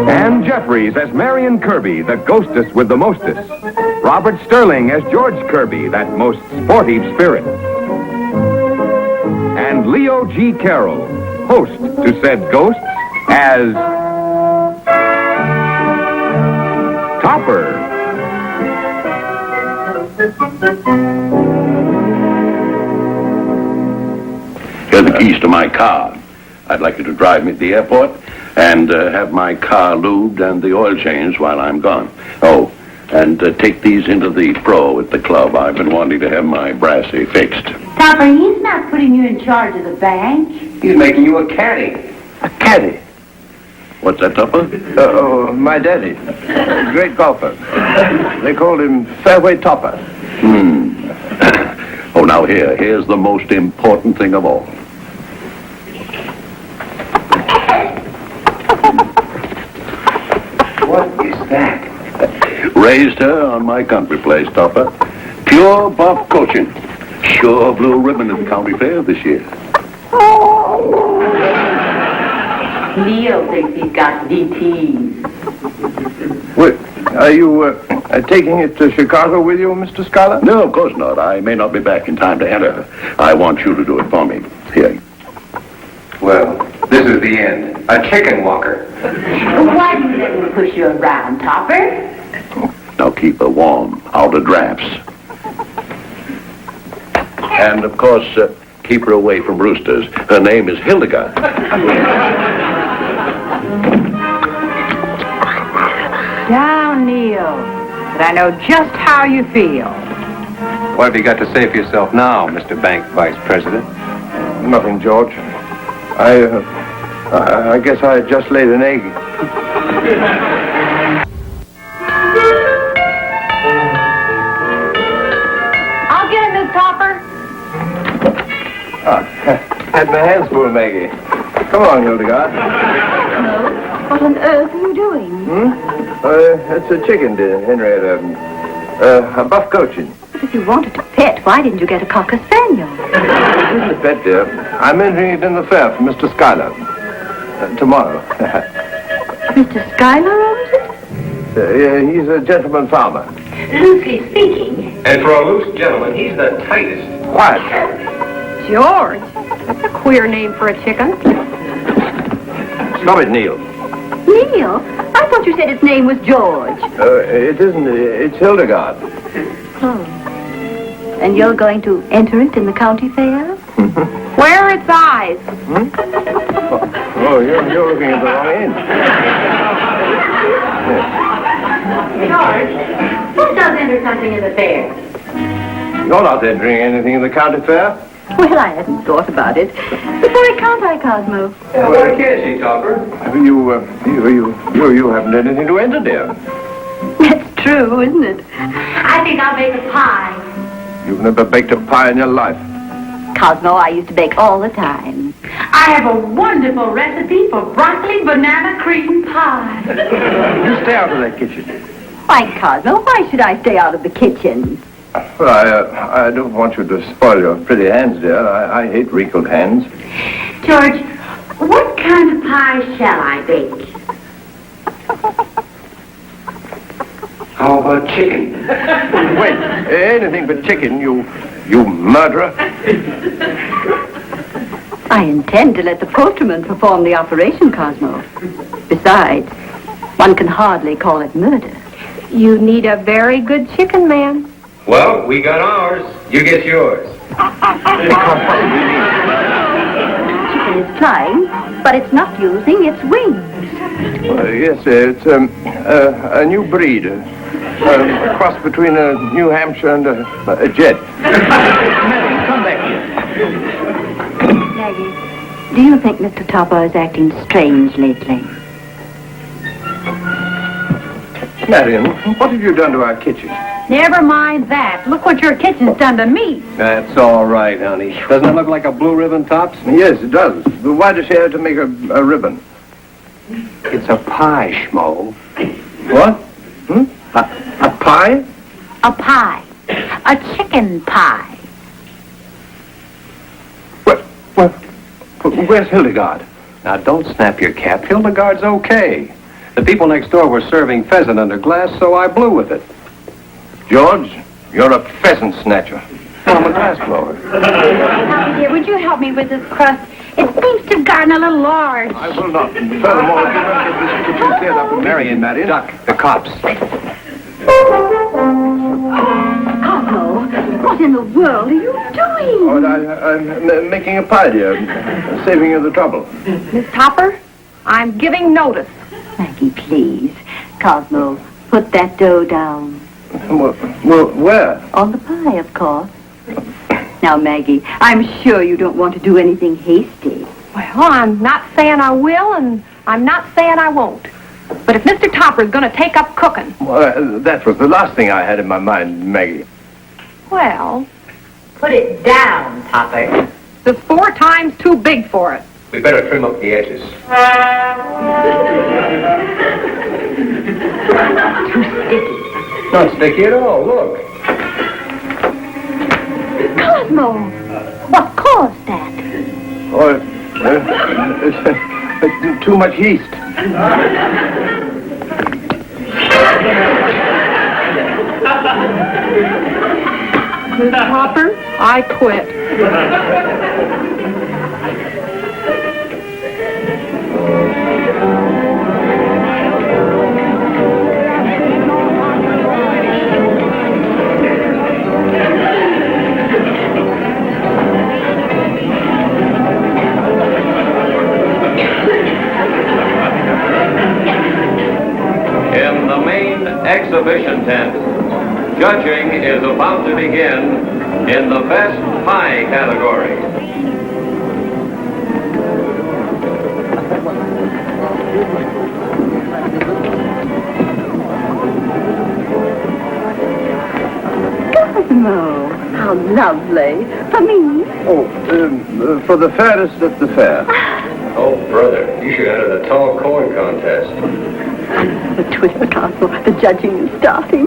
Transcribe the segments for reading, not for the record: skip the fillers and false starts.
Ann Jeffries as Marion Kirby, the ghostess with the mostest. Robert Sterling as George Kirby, that most sportive spirit. And Leo G. Carroll, host to said ghosts, as Topper. Here are the keys to my car. I'd like you to drive me to the airport and have my car lubed and the oil changed while I'm gone. Oh, and take these into the pro at the club. I've been wanting to have my brassy fixed. Topper, he's not putting you in charge of the bank. He's making you a caddy. A caddy? What's that, Tupper? My daddy. Great golfer. They called him Fairway Topper. Oh, now here's the most important thing of all. What is that? Raised her on my country place, Topper. Pure buff coaching. Sure blue ribbon at the county fair this year. Leo thinks he's got DTs. Wait, are you taking it to Chicago with you, Mr. Schuyler? No, of course not. I may not be back in time to enter. I want you to do it for me. Here. Well, this is the end. A chicken walker. Why do you let him push you around, Topper? Now keep her warm, out of drafts. And, of course, keep her away from roosters. Her name is Hildegard. Down, Neil. But I know just how you feel. What have you got to say for yourself now, Mr. Bank Vice President? Nothing, George. I guess I just laid an egg. I'll get him, Miss Topper. Had my hands full, Maggie. Come on, Hildegard. What on earth are you doing? It's a chicken dinner, Henrietta. A buff coaching. But if you wanted to pet, why didn't you get a cocker spaniel? It isn't a pet, dear. I'm entering it in the fair for Mr. Schuyler. Tomorrow. Mr. Schuyler owns it? He's a gentleman farmer. Loosely speaking. And for a loose gentleman, he's the tightest. Quiet. George. That's a queer name for a chicken. Stop it, Neil. Neil? I thought you said its name was George. It isn't. It's Hildegard. Oh. And you're going to enter it in the county fair? Where are its eyes? Oh, you're looking at the wrong end. George, who does enter something in the fair? You're not entering anything in the county fair. Well, I hadn't thought about it. But why can't I, Cosmo? Why can't she, Topper? You haven't anything to enter, dear. That's true, isn't it? I think I'll make a pie. You've never baked a pie in your life. Cosmo, I used to bake all the time. I have a wonderful recipe for broccoli banana cream pie. You stay out of that kitchen. Why, Cosmo, why should I stay out of the kitchen? Well, I don't want you to spoil your pretty hands, dear. I hate wrinkled hands. George, what kind of pie shall I bake? How about chicken? Wait, anything but chicken, you murderer. I intend to let the postman perform the operation, Cosmo. Besides, one can hardly call it murder. You need a very good chicken, man. Well, we got ours. You get yours. Chicken is flying, but it's not using its wings. Yes, it's a new breed. A cross between a New Hampshire and a jet. Marion, come back here. Maggie, do you think Mr. Topper is acting strange lately? Marion, what have you done to our kitchen? Never mind that. Look what your kitchen's done to me. That's all right, honey. Doesn't it look like a blue ribbon tops? Yes, it does. But why does she have to make a ribbon? It's a pie, Schmo. What? A pie? A pie. A chicken pie. Where's Hildegard? Now, don't snap your cap. Hildegard's okay. The people next door were serving pheasant under glass, so I blew with it. George, you're a pheasant snatcher. I'm a glass blower. Now, dear, would you help me with this crust? It seems to have gotten a little large. I will not. Furthermore, if you don't get this kitchen cleared up with Marion, Duck, the cops. Cosmo, what in the world are you doing? Oh, I'm making a pie, dear. Saving you the trouble. Miss Topper, I'm giving notice. Maggie, please. Cosmo, put that dough down. Well, where? On the pie, of course. Now, Maggie, I'm sure you don't want to do anything hasty. Well, I'm not saying I will, and I'm not saying I won't. But if Mr. Topper's going to take up cooking, Well, that was the last thing I had in my mind, Maggie. well, Put it down, Topper. it's 4 times too big for it. We better trim up the edges. Too sticky. Not sticky at all, look. Cosmo, what caused that? Oh, too much yeast. Miss Topper, I quit. In the main exhibition tent, judging is about to begin in the best pie category. Cosmo, how lovely. For me? Oh, for the fairest at the fair. Oh, brother, you should enter the tall corn contest. The Twitter, Cosmo. The judging is starting.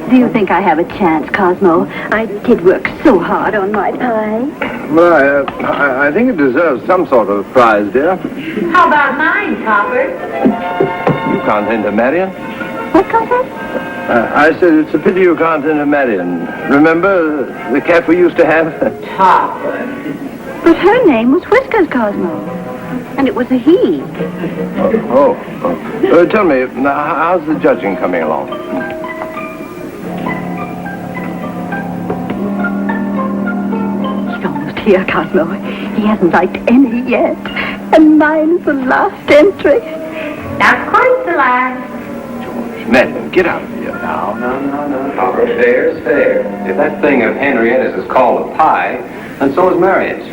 Do you think I have a chance, Cosmo? I did work so hard on my pie. Well, I think it deserves some sort of prize, dear. How about mine, Topper? You can't enter Marion. What, Cosmo? I said it's a pity you can't enter Marion. Remember the cat we used to have? Topper. But her name was Whiskers, Cosmo. And it was a he. Tell me, how's the judging coming along? He's almost here, Cosmo. He hasn't liked any yet. And mine is the last entry. Not quite the last. Marion, get out of here. No. Topper, fair's fair. If that thing of Henrietta's is called a pie, then so is Marion's.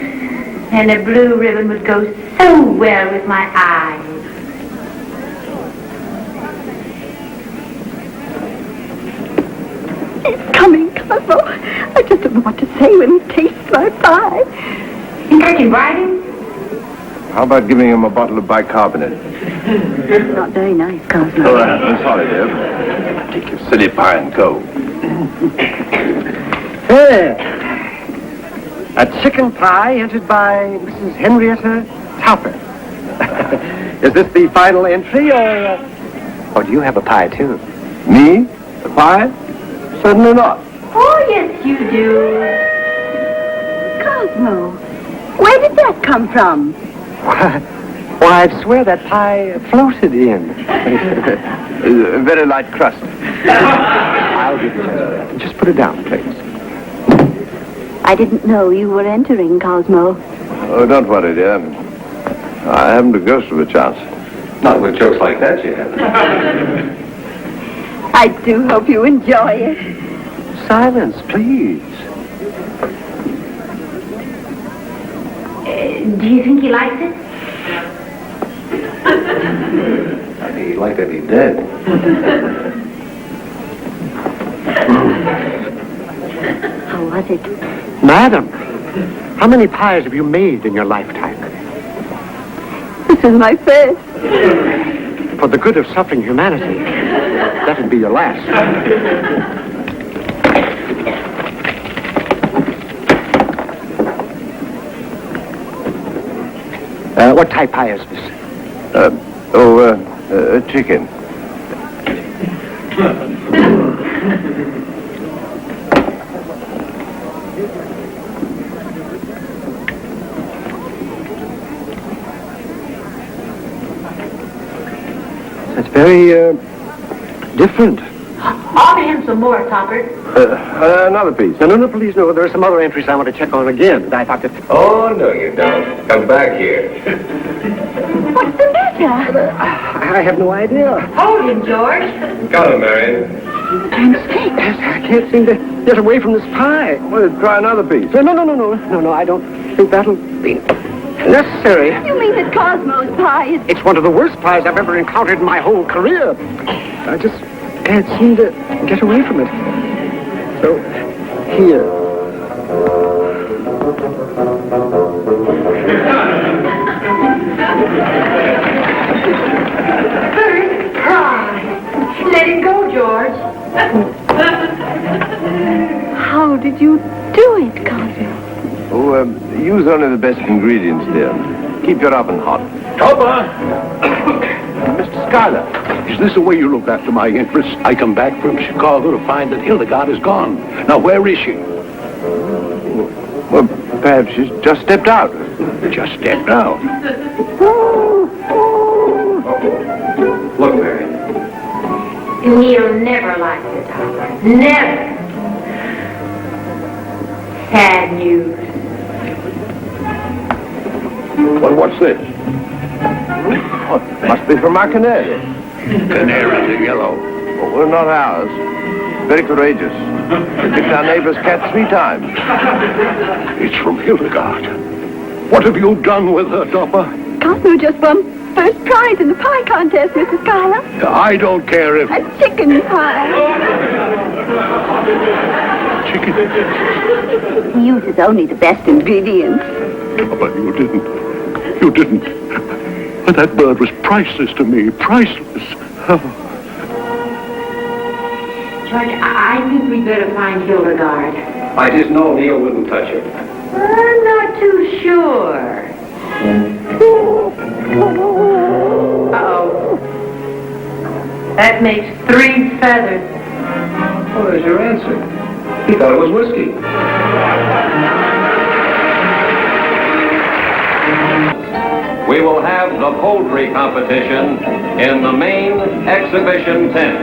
And a blue ribbon would go so well with my eyes. He's coming, Cosmo. I just don't know what to say when he tastes my pie. Think I can ride him? How about giving him a bottle of bicarbonate? Not very nice, Cosmo. Oh, I'm sorry, dear. Take your silly pie and go. A chicken pie entered by Mrs. Henrietta Topper. Is this the final entry, or do you have a pie, too? Me? A pie? Certainly not. Oh, yes, you do. Cosmo, where did that come from? Why, I'd swear that pie floated in. Very light crust. I'll give it. Just put it down, please. I didn't know you were entering, Cosmo. Oh, don't worry, dear. I haven't a ghost of a chance. Not with jokes like that, you have. I do hope you enjoy it. Silence, please. Do you think he likes it? I'd be like to be dead. How was it? Madam, how many pies have you made in your lifetime? This is my first. For the good of suffering humanity, that'd be your last. What type pie is this? Chicken. That's very, different. Offer him some more, Topper. Another piece. No, please, no. There are some other entries I want to check on again. I thought that... Oh, no, you don't. Come back here. What's the matter? I have no idea. Hold him, George. Got him, Marion. Yes, I can't seem to get away from this pie. Well, try another piece. No, I don't think that'll be necessary. You mean that Cosmo's pie is... It's one of the worst pies I've ever encountered in my whole career. I just can't seem to get away from it. So, here. First prize. Let him go, George. How did you do it, Cosmo? Oh, use only the best ingredients, dear. Keep your oven hot. Topper! Mr. Schuyler. Is this the way you look after my interests? I come back from Chicago to find that Hildegard is gone. Now, where is she? Well, perhaps she's just stepped out. Just stepped out. Look, Marion. He'll never like you, Topper. Never. Sad news. Well, what's this? Oh, must be from our canary. Canaries are yellow. Oh, well, not ours. Very courageous. We picked our neighbor's cat 3 times. It's from Hildegard. What have you done with her, Topper? Cosmo just won first prize in the pie contest, Mrs. Schuyler. I don't care if... A chicken pie. Chicken... He uses only the best ingredients. But you didn't. But that bird was priceless to me. Priceless. Oh. George, I think we'd better find Hildegard. I just know Neil wouldn't touch her. I'm not too sure. Uh-oh. That makes 3 feathers. Well, there's your answer. He thought it was whiskey. We will have the poultry competition in the main exhibition tent.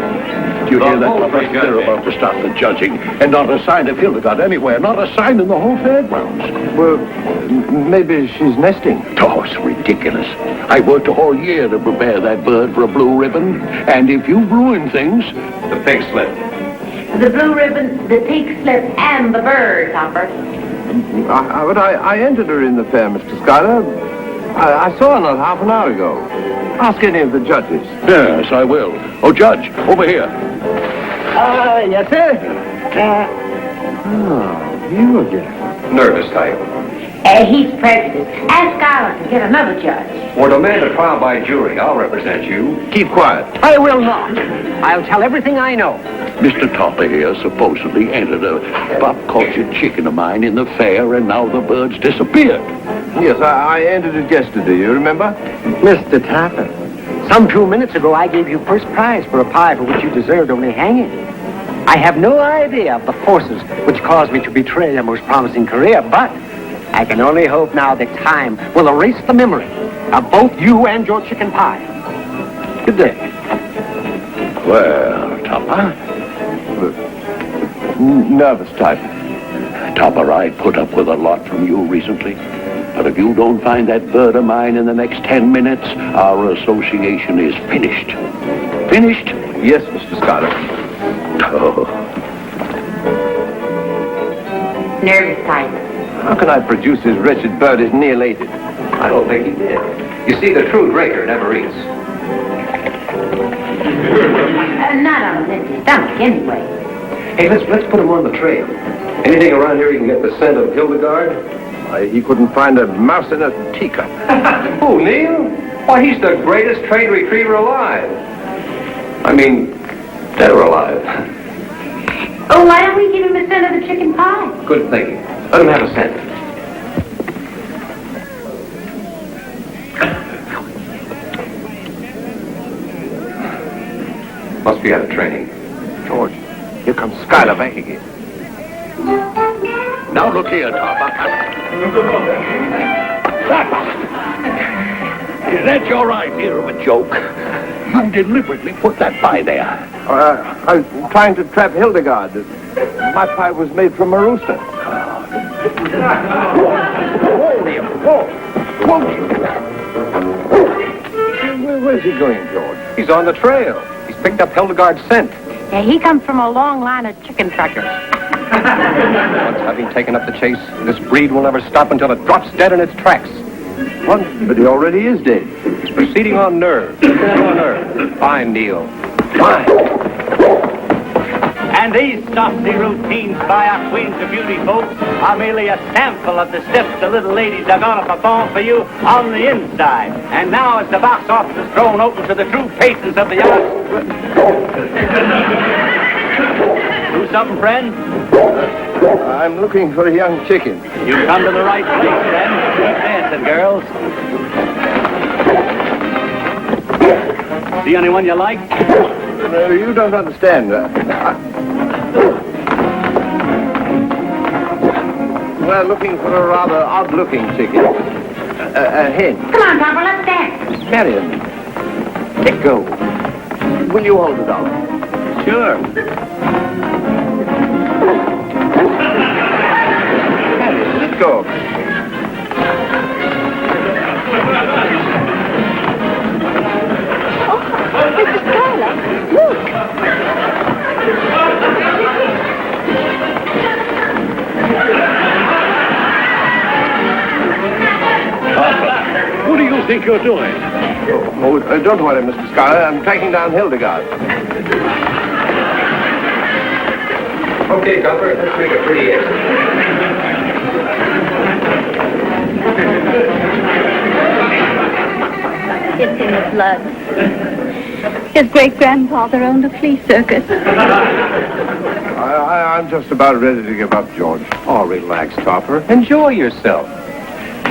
Do you hear that, poultry Topper? They're judging. about to start the judging, and not a sign of Hildegard anywhere. Not a sign in the whole fairgrounds. Well, maybe she's nesting. Oh, it's ridiculous. I worked a whole year to prepare that bird for a blue ribbon, and if you ruin things... The pig slip. The blue ribbon, the pig slip, and the bird, Topper. But I entered her in the fair, Mr. Schuyler. I saw her not half an hour ago. Ask any of the judges. Yes, I will. Oh, Judge, over here. Yes, sir. You again. Nervous type. He's prejudiced. Ask Schuyler to get another judge. Or demand a trial by jury. I'll represent you. Keep quiet. I will not. I'll tell everything I know. Mr. Topper here supposedly entered a pop-cultured chicken of mine in the fair, and now the bird's disappeared. Yes, I entered it yesterday, you remember? Mr. Topper, some 2 minutes ago I gave you first prize for a pie for which you deserved only hanging. I have no idea of the forces which caused me to betray a most promising career, but I can only hope now that time will erase the memory of both you and your chicken pie. Good day. Well, Topper. Nervous type. Topper, I put up with a lot from you recently. But if you don't find that bird of mine in the next 10 minutes, our association is finished. Finished? Yes, Mr. Schuyler. Oh. Nervous type. How can I produce this wretched bird is Neil ate it? I don't think he did. You see, the true drinker never eats. Not on an empty stomach, anyway. Hey, let's put him on the trail. Anything around here you can get the scent of Hildegard? He couldn't find a mouse in a teacup. Who, Neil? Why, he's the greatest trained retriever alive. I mean, dead or alive. Oh, why don't we give him a scent of the chicken pie? Good thinking. Let him have a scent. Must be out of training. George, here comes Skylar back again. Now look here, Topper. That's your idea of a joke. I deliberately put that pie there. I was trying to trap Hildegard. My pie was made from a rooster. Where's he going, George? He's on the trail. He's picked up Hildegard's scent. Yeah, he comes from a long line of chicken truckers. Once having taken up the chase, this breed will never stop until it drops dead in its tracks. What? But he already is dead. He's proceeding on nerve. On nerve. Fine, Neil. Fine. And these saucy routines by our queens of beauty, folks, are merely a sample of the steps the little ladies are going to perform for you on the inside. And now, as the box office is thrown open to the true paces of the arts... Do something, friend? I'm looking for a young chicken. You've come to the right place, friend. Keep dancing, girls. See anyone you like? No, you don't understand. We're looking for a rather odd-looking chicken. A hen. Come on, Papa, let's dance. Marion, let go. Will you hold the dog? Sure. Marion, let go. Mrs. Skylar, look. What do you think you're doing? Don't worry, Mr. Skylar. I'm tracking down Hildegard. Okay, Topper, let's make a pretty exit. It's in the blood. His great-grandfather owned a flea circus. I'm just about ready to give up, George. Oh, relax, Topper. Enjoy yourself.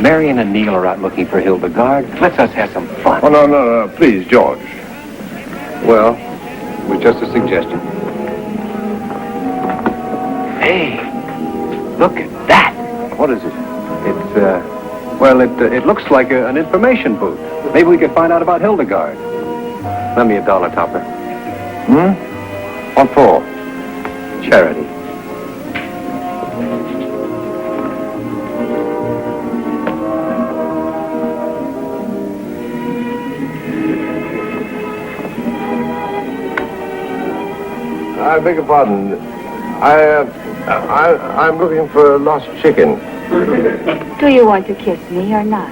Marion and Neil are out looking for Hildegard. Let's us have some fun. Oh, no, please, George. Well, it was just a suggestion. Hey, look at that. What is it? It looks like an information booth. Maybe we could find out about Hildegard. Lend me $1, Topper. What for? Charity. I beg your pardon. I'm looking for a lost chicken. Do you want to kiss me or not?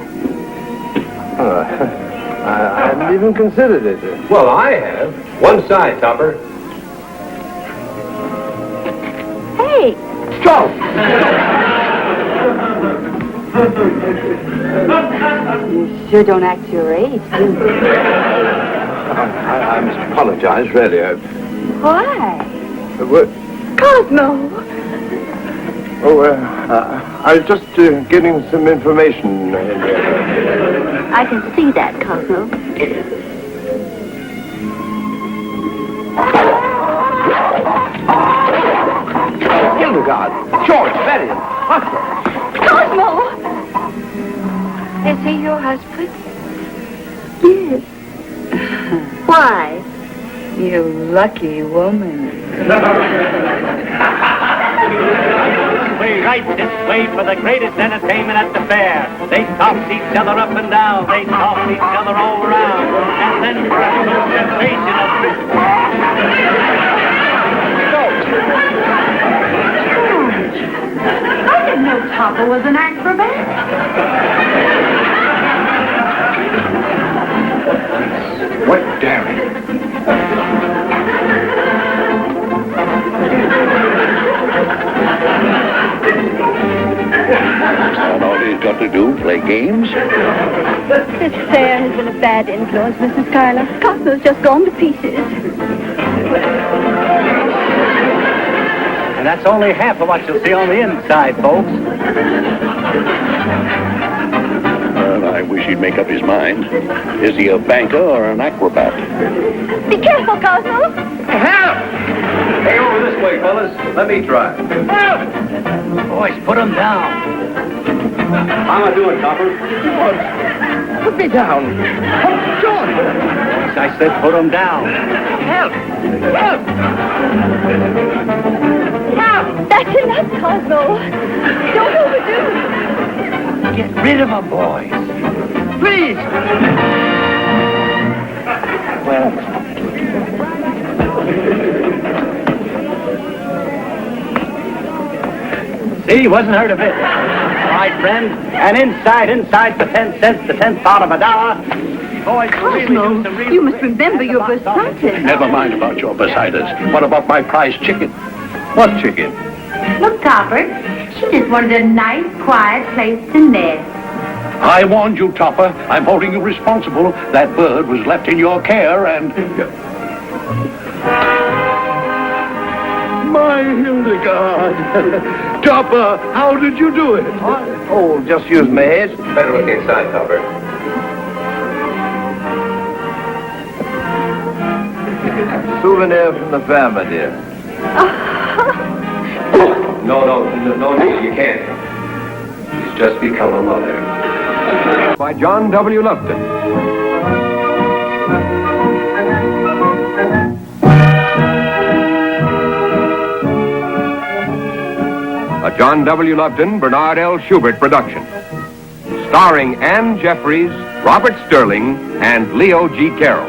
I hadn't even considered it. Well, I have. One side, Topper. Hey! Stop! You sure don't act your age, do you? I must apologize, really. Why? What? Cosmo! I was just getting some information. I can see that, Cosmo. Hildegard, George, Marion, Cosmo! Is he your husband? Yes. Why? You lucky woman. We right this way for the greatest entertainment at the fair. They toss each other up and down. They toss each other all around. And then for a sensational... I didn't know Topper was an acrobat. what daring? That's all he's got to do, play games. This fair has been a bad influence, Mrs. Skylar. Cosmo's just gone to pieces. And that's only half of what you'll see on the inside, folks. Well, I I wish he'd make up his mind. Is he a banker or an acrobat? Be careful, Cosmo. Help! Hey, over this way, fellas. Let me try. Boys, put him down. How am I doing, Topper? Put me down. Oh, George. Boys, I said put him down. Help! Help! That's enough, Cosmo. Don't overdo it. Get rid of him, boys. Please! Well, See, he wasn't hurt a bit. All right, friend. And inside for 10 cents, the 10th part of a dollar. Boys, really do some Cosmo, real you must remember your Versace. Never mind about your Poseidons. What about my prize chicken? what chicken? Look, Topper, she just wanted a nice, quiet place to nest. I warned you, Topper. I'm holding you responsible. That bird was left in your care and... My Hildegard. Topper, how did you do it? Oh, just use my head. Better look inside, Topper. Souvenir from the family, dear. No, Neil, you can't. She's just become a mother. By John W. Lupton. A John W. Lupton, Bernard L. Schubert production. Starring Ann Jeffries, Robert Sterling, and Leo G. Carroll.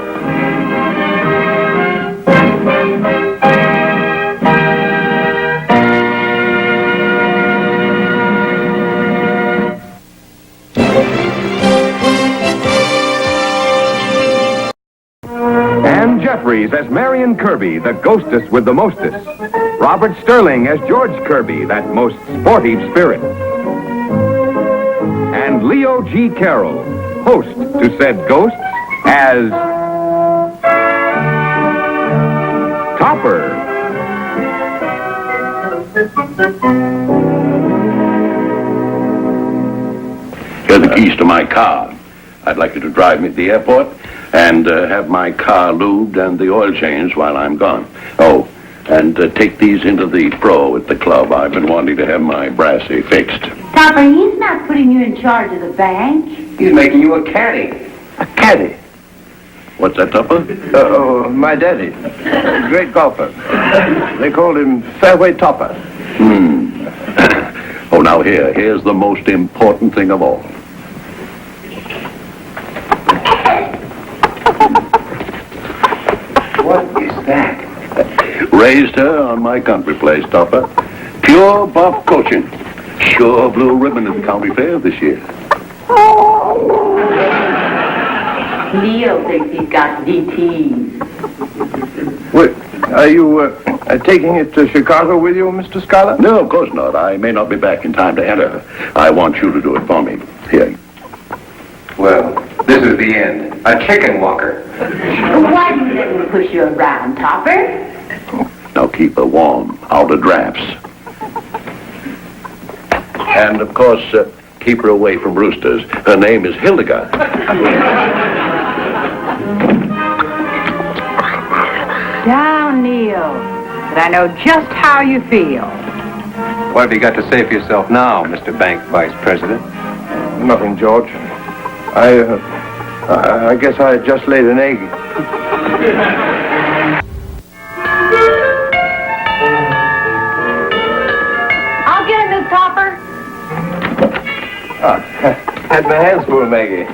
Ann Jeffries as Marion Kirby, the ghostess with the mostest. Robert Sterling as George Kirby, that most sportive spirit. And Leo G. Carroll, host to said ghosts, as Topper. Here are the keys to my car. I'd like you to drive me to the airport and have my car lubed and the oil changed while I'm gone. Oh, and take these into the pro at the club. I've been wanting to have my brassy fixed. Topper, he's not putting you in charge of the bank. He's making you a caddy. A caddy. What's that, Tupper? My daddy. Great golfer. They called him Fairway Topper. Oh, now here's the most important thing of all. What is that? Raised her on my country place, Topper. Pure buff coaching. Sure blue ribbon at the county fair this year. Leo thinks he's got DTs. Wait, are you taking it to Chicago with you, Mr. Scholar? No, of course not. I may not be back in time to enter. I want you to do it for me. Here. Well, this is the end. A chicken walker. Why do you let him push you around, Topper? Now keep her warm, out of drafts. And, of course, keep her away from roosters. Her name is Hildegard. Down, Neil. But I know just how you feel. What have you got to say for yourself now, Mr. Bank Vice President? Nothing, George. I guess I just laid an egg. I'll get it, Miss Topper. Had my hands full, Maggie.